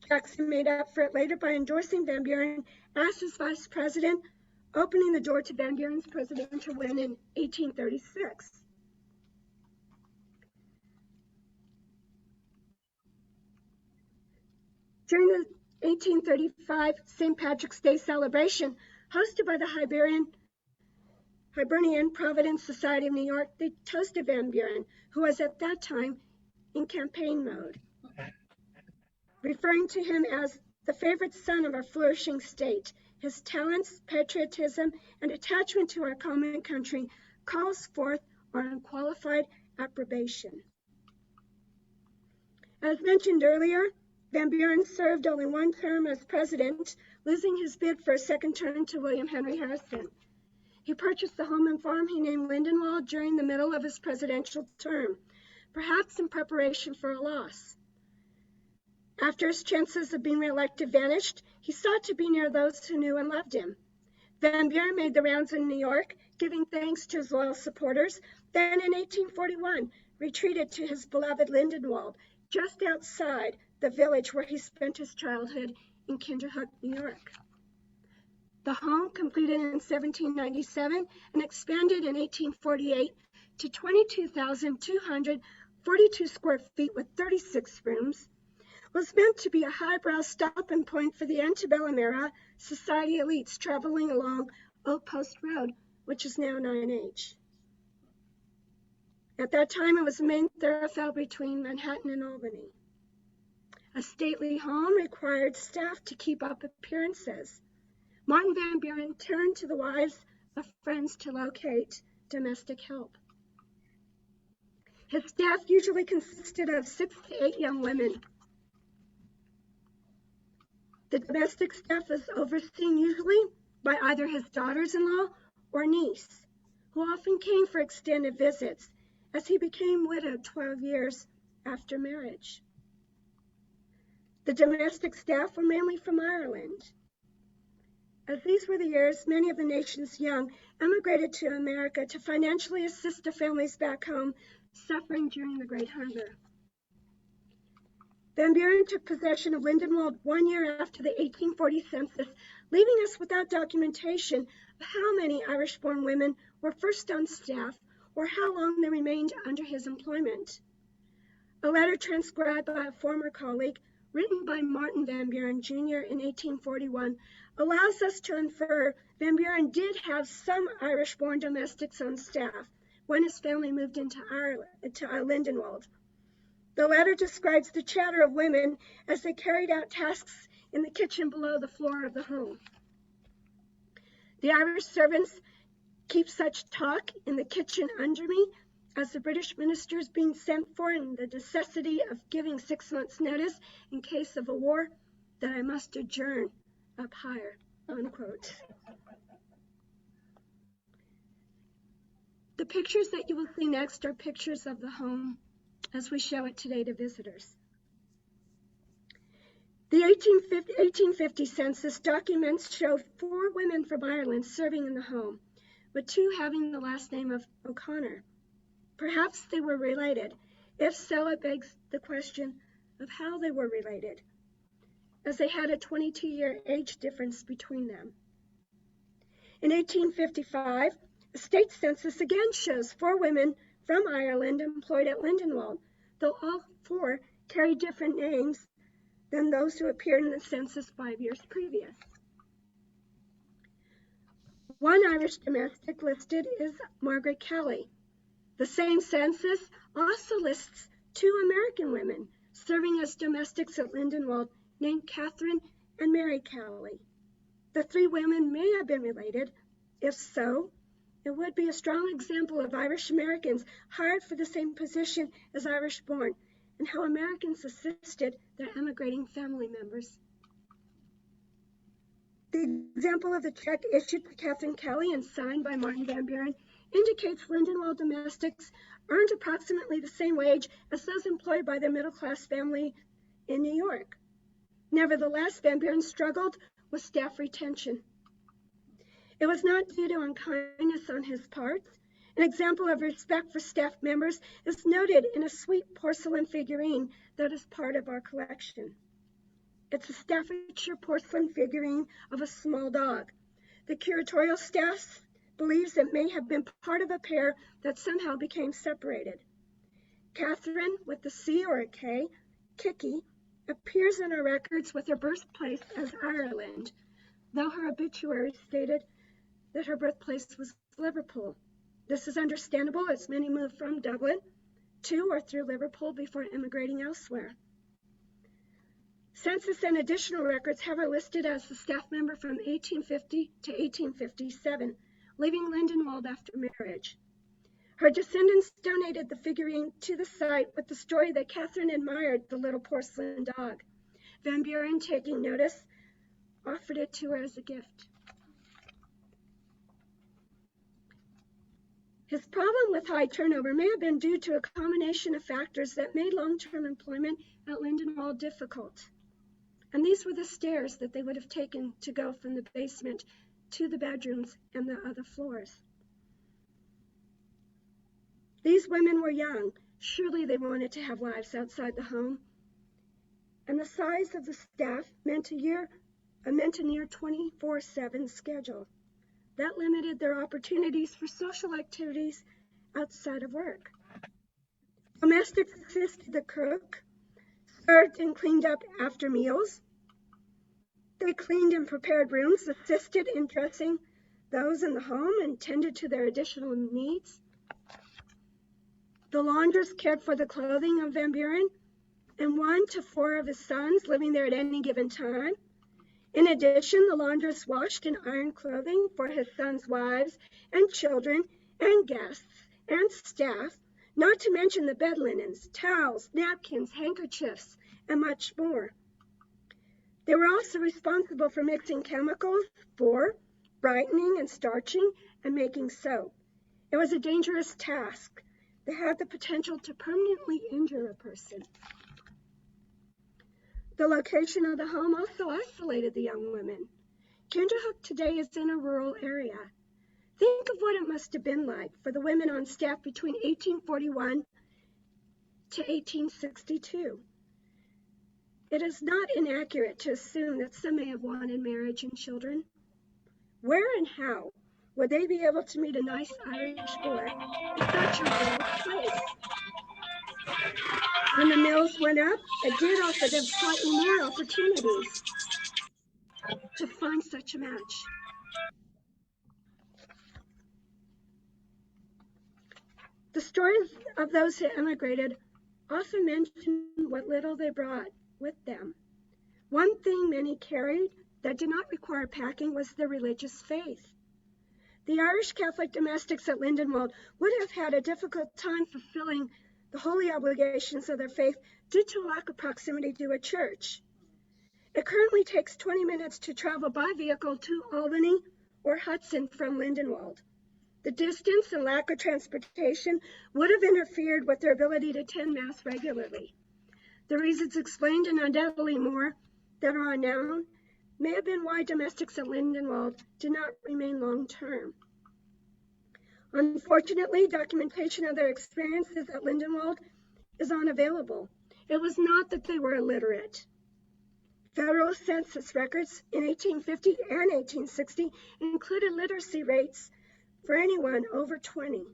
Jackson made up for it later by endorsing Van Buren as his vice president, opening the door to Van Buren's presidential win in 1836. During the 1835 St. Patrick's Day celebration, hosted by the Hibernian Providence Society of New York, they toasted Van Buren, who was at that time in campaign mode, referring to him as the favorite son of our flourishing state. His talents, patriotism, and attachment to our common country calls forth our unqualified approbation. As mentioned earlier, Van Buren served only one term as president, losing his bid for a second term to William Henry Harrison. He purchased the home and farm he named Lindenwold during the middle of his presidential term, perhaps in preparation for a loss. After his chances of being reelected vanished, he sought to be near those who knew and loved him. Van Buren made the rounds in New York, giving thanks to his loyal supporters, then in 1841 retreated to his beloved Lindenwold, just outside the village where he spent his childhood in Kinderhook, New York. The home, completed in 1797 and expanded in 1848 to 22,242 square feet with 36 rooms, was meant to be a highbrow stopping point for the antebellum era society elites traveling along Oak Post Road, which is now 9H. At that time, it was the main thoroughfare between Manhattan and Albany. A stately home required staff to keep up appearances. Martin Van Buren turned to the wives of friends to locate domestic help. His staff usually consisted of 6 to 8 young women. The domestic staff was overseen usually by either his daughters-in-law or niece, who often came for extended visits, as he became widowed 12 years after marriage. The domestic staff were mainly from Ireland. As these were the years, many of the nation's young emigrated to America to financially assist their families back home suffering during the Great Hunger. Van Buren took possession of Lindenwold 1 year after the 1840 census, leaving us without documentation of how many Irish-born women were first on staff or how long they remained under his employment. A letter transcribed by a former colleague, written by Martin Van Buren Jr. in 1841, allows us to infer Van Buren did have some Irish-born domestics on staff when his family moved into Lindenwold. The letter describes the chatter of women as they carried out tasks in the kitchen below the floor of the home. The Irish servants keep such talk in the kitchen under me as the British ministers being sent for and the necessity of giving 6 months' notice in case of a war that I must adjourn up higher, unquote. The pictures that you will see next are pictures of the home as we show it today to visitors. The 1850 census documents show 4 women from Ireland serving in the home, with 2 having the last name of O'Connor. Perhaps they were related. If so, it begs the question of how they were related, as they had a 22-year age difference between them. In 1855, a state census again shows 4 women from Ireland employed at Lindenwold, though all 4 carry different names than those who appeared in the census 5 years previous. One Irish domestic listed is Margaret Kelly. The same census also lists 2 American women serving as domestics at Lindenwold named Catherine and Mary Kelly. The 3 women may have been related, If so, it would be a strong example of Irish Americans hired for the same position as Irish-born, and how Americans assisted their emigrating family members. The example of the check issued to Catherine Kelly and signed by Martin Van Buren indicates Lindenwold domestics earned approximately the same wage as those employed by their middle-class family in New York. Nevertheless, Van Buren struggled with staff retention. It was not due to unkindness on his part. An example of respect for staff members is noted in a sweet porcelain figurine that is part of our collection. It's a Staffordshire porcelain figurine of a small dog. The curatorial staff believes it may have been part of a pair that somehow became separated. Catherine, with a C or a K, Kiki, appears in our records with her birthplace as Ireland, though her obituary stated that her birthplace was Liverpool. This is understandable as many moved from Dublin to or through Liverpool before immigrating elsewhere. Census and additional records have her listed as the staff member from 1850 to 1857, leaving Lindenwold after marriage. Her descendants donated the figurine to the site with the story that Catherine admired the little porcelain dog. Van Buren, taking notice, offered it to her as a gift. His problem with high turnover may have been due to a combination of factors that made long-term employment at Lindenwold difficult. And these were the stairs that they would have taken to go from the basement to the bedrooms and the other floors. These women were young. Surely they wanted to have lives outside the home. And the size of the staff meant a near 24/7 schedule. That limited their opportunities for social activities outside of work. Domestics assisted the cook, served and cleaned up after meals. They cleaned and prepared rooms, assisted in dressing those in the home, and tended to their additional needs. The laundress cared for the clothing of Van Buren and 1 to 4 of his sons living there at any given time. In addition, the laundress washed and ironed clothing for his sons' wives and children and guests and staff, not to mention the bed linens, towels, napkins, handkerchiefs, and much more. They were also responsible for mixing chemicals for brightening and starching and making soap. It was a dangerous task that had the potential to permanently injure a person. The location of the home also isolated the young women. Kinderhook today is in a rural area. Think of what it must have been like for the women on staff between 1841 to 1862. It is not inaccurate to assume that some may have wanted marriage and children. Where and how would they be able to meet a nice Irish boy in such a rural place? When the mills went up, it did offer them slightly more opportunities to find such a match. The stories of those who emigrated often mention what little they brought with them. One thing many carried that did not require packing was their religious faith. The Irish Catholic domestics at Lindenwold would have had a difficult time fulfilling the holy obligations of their faith due to a lack of proximity to a church. It currently takes 20 minutes to travel by vehicle to Albany or Hudson from Lindenwold. The distance and lack of transportation would have interfered with their ability to attend Mass regularly. The reasons explained and undoubtedly more that are unknown may have been why domestics at Lindenwold did not remain long-term. Unfortunately, documentation of their experiences at Lindenwold is unavailable. It was not that they were illiterate. Federal census records in 1850 and 1860 included literacy rates for anyone over 20.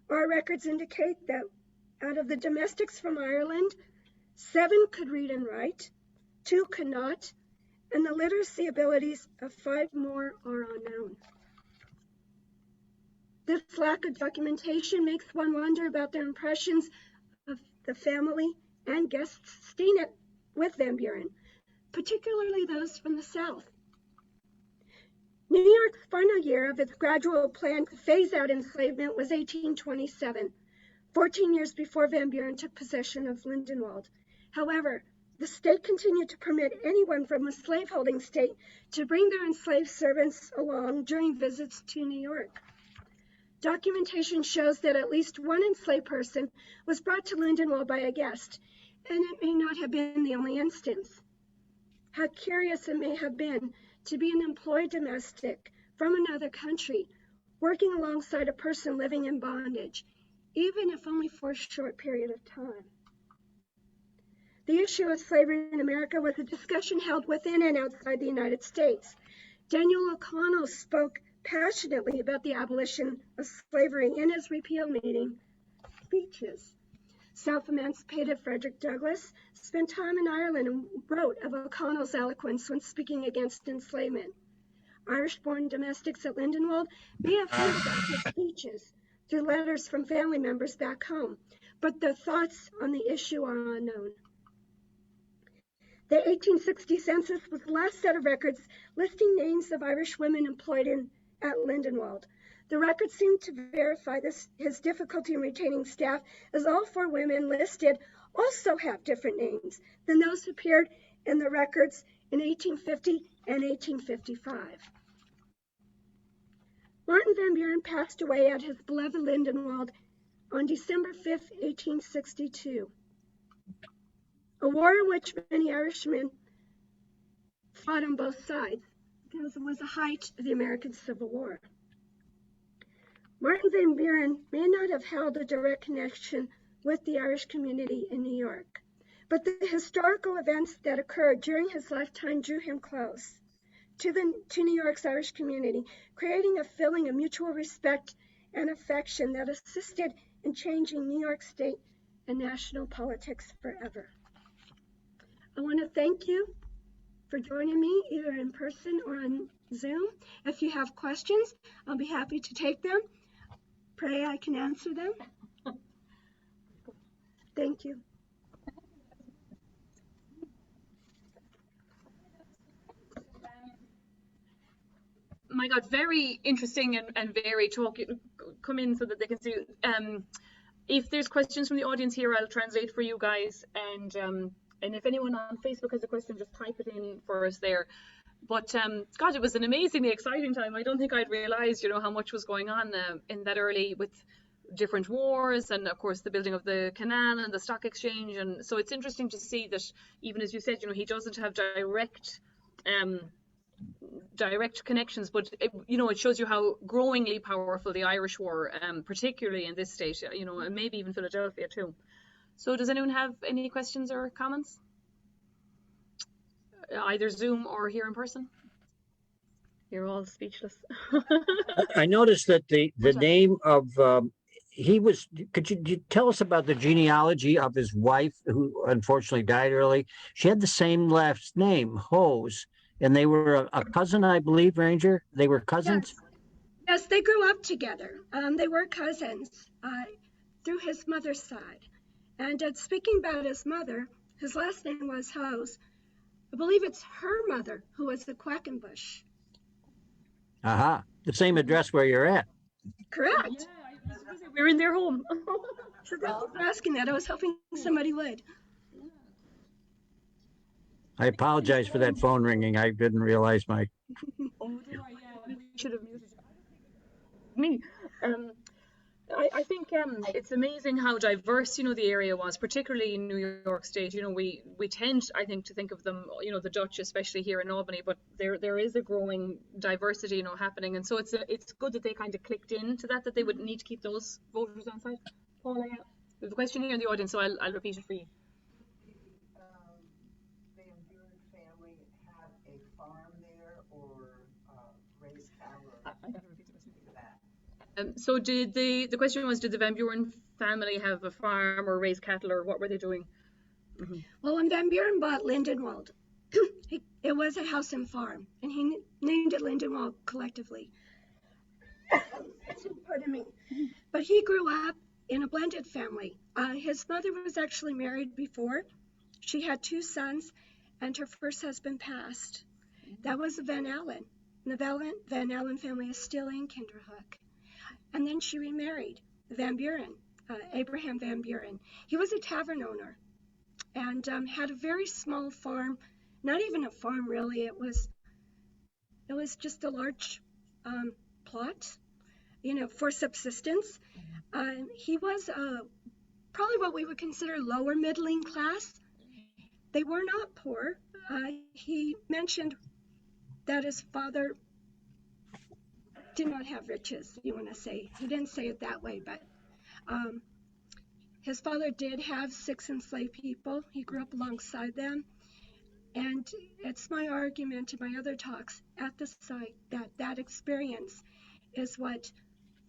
Our records indicate that out of the domestics from Ireland, 7 could read and write, 2 could not, and the literacy abilities of 5 more are unknown. This lack of documentation makes one wonder about their impressions of the family and guests staying with Van Buren, particularly those from the South. New York's final year of its gradual plan to phase out enslavement was 1827, 14 years before Van Buren took possession of Lindenwold. However, the state continued to permit anyone from a slaveholding state to bring their enslaved servants along during visits to New York. Documentation shows that at least one enslaved person was brought to Lindenwold by a guest, and it may not have been the only instance. How curious it may have been to be an employed domestic from another country, working alongside a person living in bondage, even if only for a short period of time. The issue of slavery in America was a discussion held within and outside the United States. Daniel O'Connell spoke passionately about the abolition of slavery in his repeal meeting speeches. Self-emancipated Frederick Douglass spent time in Ireland and wrote of O'Connell's eloquence when speaking against enslavement. Irish-born domestics at Lindenwold may have heard about his speeches through letters from family members back home, but their thoughts on the issue are unknown. The 1860 census was the last set of records listing names of Irish women employed at Lindenwold. The records seem to verify his difficulty in retaining staff, as all 4 women listed also have different names than those who appeared in the records in 1850 and 1855. Martin Van Buren passed away at his beloved Lindenwold on December 5, 1862. A war in which many Irishmen fought on both sides, because it was the height of the American Civil War. Martin Van Buren may not have held a direct connection with the Irish community in New York, but the historical events that occurred during his lifetime drew him close to New York's Irish community, creating a feeling of mutual respect and affection that assisted in changing New York State and national politics forever. I want to thank you for joining me either in person or on Zoom. If you have questions, I'll be happy to take them. Pray I can answer them. Thank you. My God, very interesting and very talking. Come in so that they can see. If there's questions from the audience here, I'll translate for you guys. And if anyone on Facebook has a question, just type it in for us there. But God, it was an amazingly exciting time. I don't think I'd realized, how much was going on in that early with different wars and, of course, the building of the canal and the stock exchange. And so it's interesting to see that, even as you said, he doesn't have direct connections, but it shows you how growingly powerful the Irish were, particularly in this state, and maybe even Philadelphia too. So does anyone have any questions or comments? Either Zoom or here in person? You're all speechless. I noticed that the name of could you tell us about the genealogy of his wife, who unfortunately died early? She had the same last name, Hose, and they were a cousin, I believe, Ranger. They were cousins? Yes, they grew up together. They were cousins through his mother's side. And speaking about his mother, his last name was Hose. I believe it's her mother who was the Quackenbush. Aha, the same address where you're at. Correct. Yeah, we're in their home. So thank you for asking that. I was hoping somebody would. I apologize for that phone ringing. I didn't realize my... Oh, yeah, we should have muted me. I think it's amazing how diverse, the area was, particularly in New York State. We tend, I think, to think of them, the Dutch, especially here in Albany, but there is a growing diversity, happening. And so it's good that they kind of clicked into that they would need to keep those voters on side. Paula, yeah. We have a question here in the audience, so I'll repeat it for you. Van Buren family have a farm there or raise cattle? I got to repeat the question for that. So the question was, did the Van Buren family have a farm or raise cattle, or what were they doing? Mm-hmm. Well, when Van Buren bought Lindenwold, it was a house and farm, and he named it Lindenwold collectively. Pardon me. But he grew up in a blended family. His mother was actually married before. She had 2 sons, and her first husband passed. That was Van Allen. The Van Allen family is still in Kinderhook. And then she remarried Van Buren, Abraham Van Buren. He was a tavern owner and had a very small farm, not even a farm really. It was just a large plot, for subsistence. He was probably what we would consider lower middling class. They were not poor. He mentioned that his father did not have riches, you want to say. He didn't say it that way, but his father did have 6 enslaved people. He grew up alongside them. And it's my argument in my other talks at the site that experience is what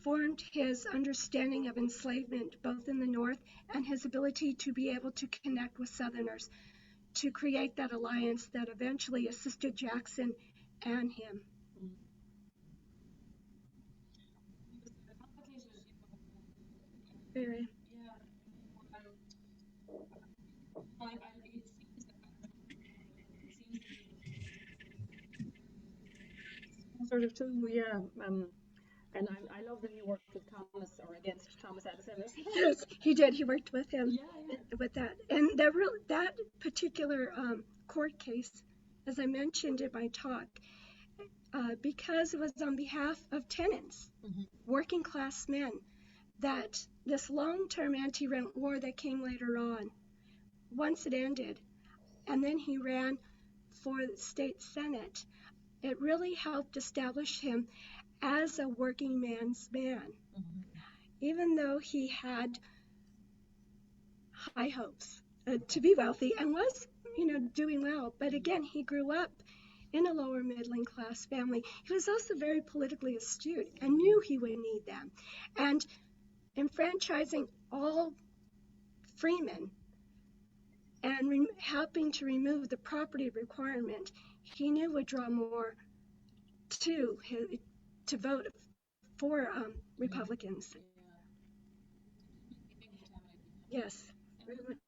formed his understanding of enslavement, both in the North, and his ability to be able to connect with Southerners, to create that alliance that eventually assisted Jackson and him. Very. Sort of too, yeah. And I love that he worked with Thomas or against Thomas Edison. Yes, he did. He worked with him Yeah. with that. And that particular court case, as I mentioned in my talk, because it was on behalf of tenants, working class men, that this long-term anti-rent war that came later on, once it ended, and then he ran for the state senate, it really helped establish him as a working man's man. Even though he had high hopes to be wealthy and was, doing well, but again, he grew up in a lower middling class family. He was also very politically astute and knew he would need them. And enfranchising all freemen and helping to remove the property requirement, he knew would draw more to vote for Republicans. Yes, very much.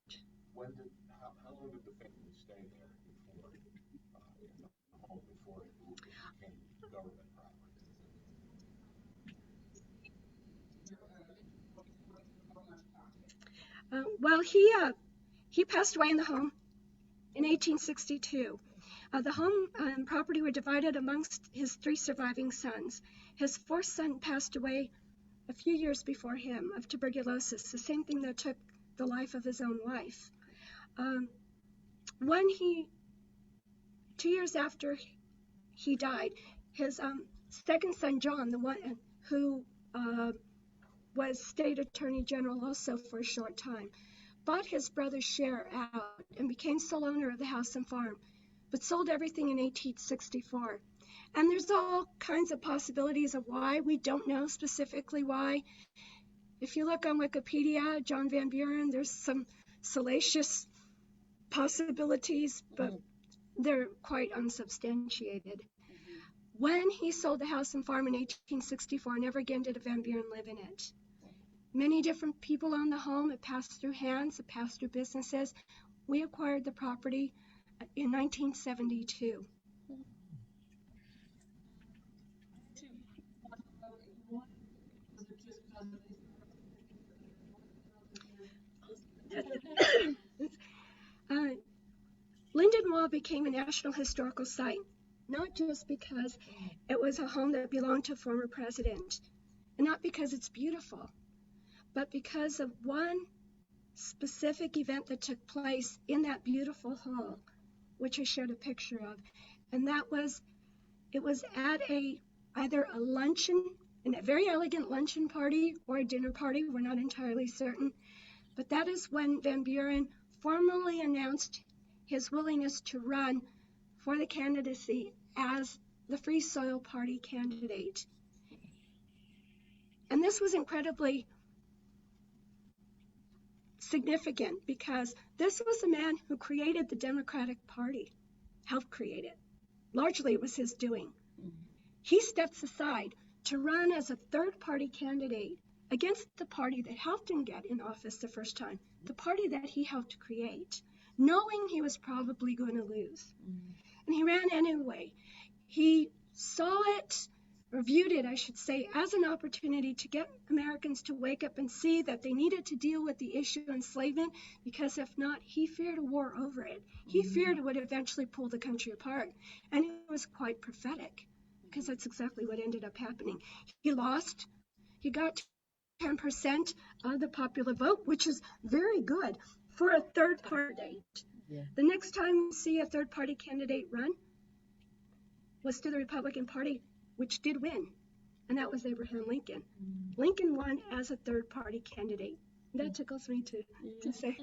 How long did the family stay there before in the home before it became government property? Well, he passed away in the home in 1862. The home and property were divided amongst his 3 surviving sons. His 4th son passed away a few years before him of tuberculosis, the same thing that took the life of his own wife. 2 years after he died, his 2nd son, John, the one who was state attorney general also for a short time, bought his brother's share out and became sole owner of the house and farm, but sold everything in 1864. And there's all kinds of possibilities of why. We don't know specifically why. If you look on Wikipedia, John Van Buren, there's some salacious possibilities, but they're quite unsubstantiated. When he sold the house and farm in 1864, never again did a Van Buren live in it. Many different people owned the home. It passed through hands, it passed through businesses. We acquired the property in 1972. Linden Wall became a National Historical Site, not just because it was a home that belonged to a former president, and not because it's beautiful, but because of one specific event that took place in that beautiful hall, which I showed a picture of. And it was at either a luncheon, a very elegant luncheon party, or a dinner party, we're not entirely certain. But that is when Van Buren formally announced his willingness to run for the candidacy as the Free Soil Party candidate. And this was incredibly significant because this was the man who created the Democratic Party, helped create it. Largely it was his doing. He steps aside to run as a third-party candidate against the party that helped him get in office the first time, the party that he helped create, knowing he was probably going to lose. And he ran anyway. He saw it, or viewed it, I should say, as an opportunity to get Americans to wake up and see that they needed to deal with the issue of enslavement, because if not, he feared a war over it. He feared it would eventually pull the country apart. And it was quite prophetic, because that's exactly what ended up happening. He lost. He got 10% of the popular vote, which is very good for a third party. Yeah. The next time you see a third party candidate run was to the Republican Party, which did win, and that was Abraham Lincoln. Lincoln won as a third party candidate. That tickles me to say.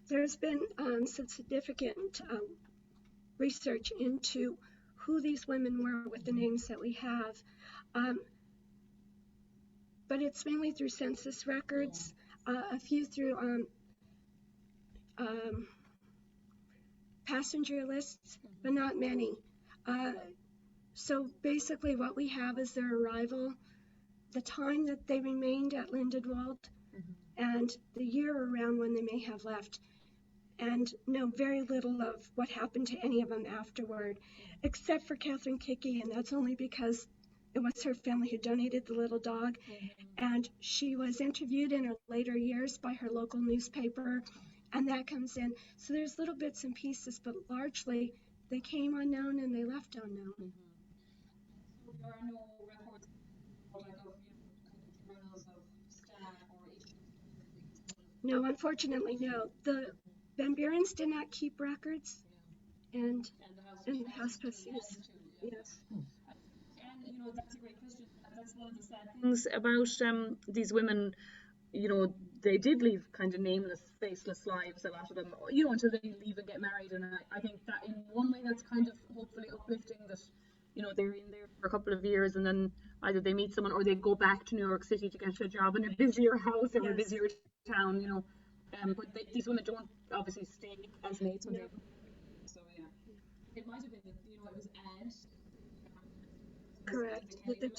There's been some significant research into who these women were with the names that we have. But it's mainly through census records, a few through passenger lists, but not many. So basically what we have is their arrival, the time that they remained at Lindenwold, and the year around when they may have left, and know very little of what happened to any of them afterward, except for Catherine Kickie, and that's only because it was her family who donated the little dog, and she was interviewed in her later years by her local newspaper, and that comes in. So there's little bits and pieces, but largely they came unknown and they left unknown. So there are no records of journals of staff or No, unfortunately, no. The Van Burens did not keep records, and the house trustees, yes. And that's a great question. That's one of the sad things about these women. They did live kind of nameless, faceless lives, a lot of them, until they leave and get married. And I think that in one way that's kind of hopefully uplifting that, they're in there for a couple of years and then either they meet someone or they go back to New York City to get a job in a busier house or a busier town, but these women don't obviously stay as mates when they so it might have been that, it was Ed. Correct. With the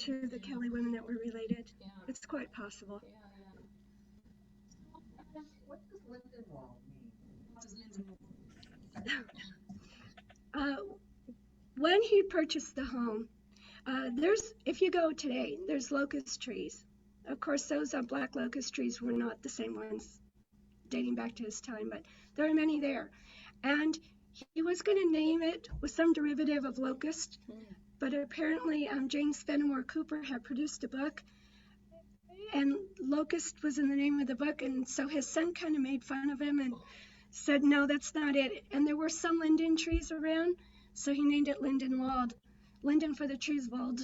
Kelly women that were related. Yeah. It's quite possible. Yeah. What does Lindenwold mean? What does Lindenwold? When he purchased the home, if you go today, there's locust trees. Of course, those black locust trees were not the same ones dating back to his time, but there are many there. And he was going to name it with some derivative of locust, but apparently James Fenimore Cooper had produced a book, and locust was in the name of the book, and so his son kind of made fun of him and said, no, that's not it. And there were some linden trees around, so he named it Lindenwold. Linden for the trees, wald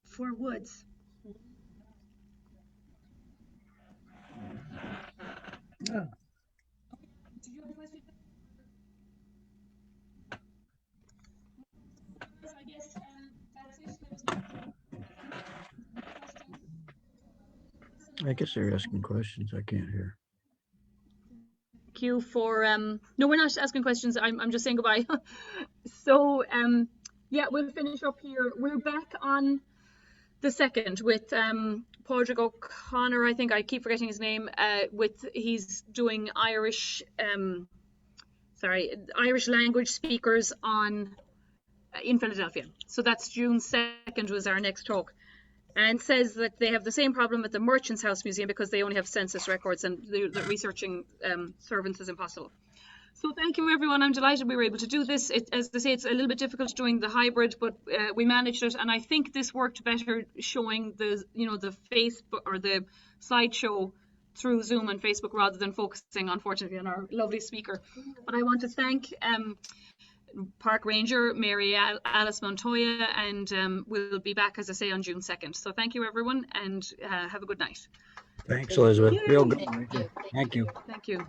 for woods. Oh. Do you have a question? I guess that's it. I guess they're asking questions. I can't hear. Thank you for no, we're not asking questions. I'm just saying goodbye. So we'll finish up here. We're back on the 2nd with Padraig O'Connor, I think I keep forgetting his name, he's doing Irish language speakers in Philadelphia. So that's June 2nd was our next talk. And says that they have the same problem at the Merchants House Museum because they only have census records and the researching servants is impossible. So thank you, everyone. I'm delighted we were able to do this. As they say, it's a little bit difficult doing the hybrid, but we managed it. And I think this worked better showing the Facebook or the slideshow through Zoom and Facebook rather than focusing, unfortunately, on our lovely speaker. But I want to thank Park Ranger Maryalice Montaya, and we'll be back, as I say, on June 2nd. So thank you, everyone, and have a good night. Thanks, Elizabeth. Real good. Thank you. Thank you.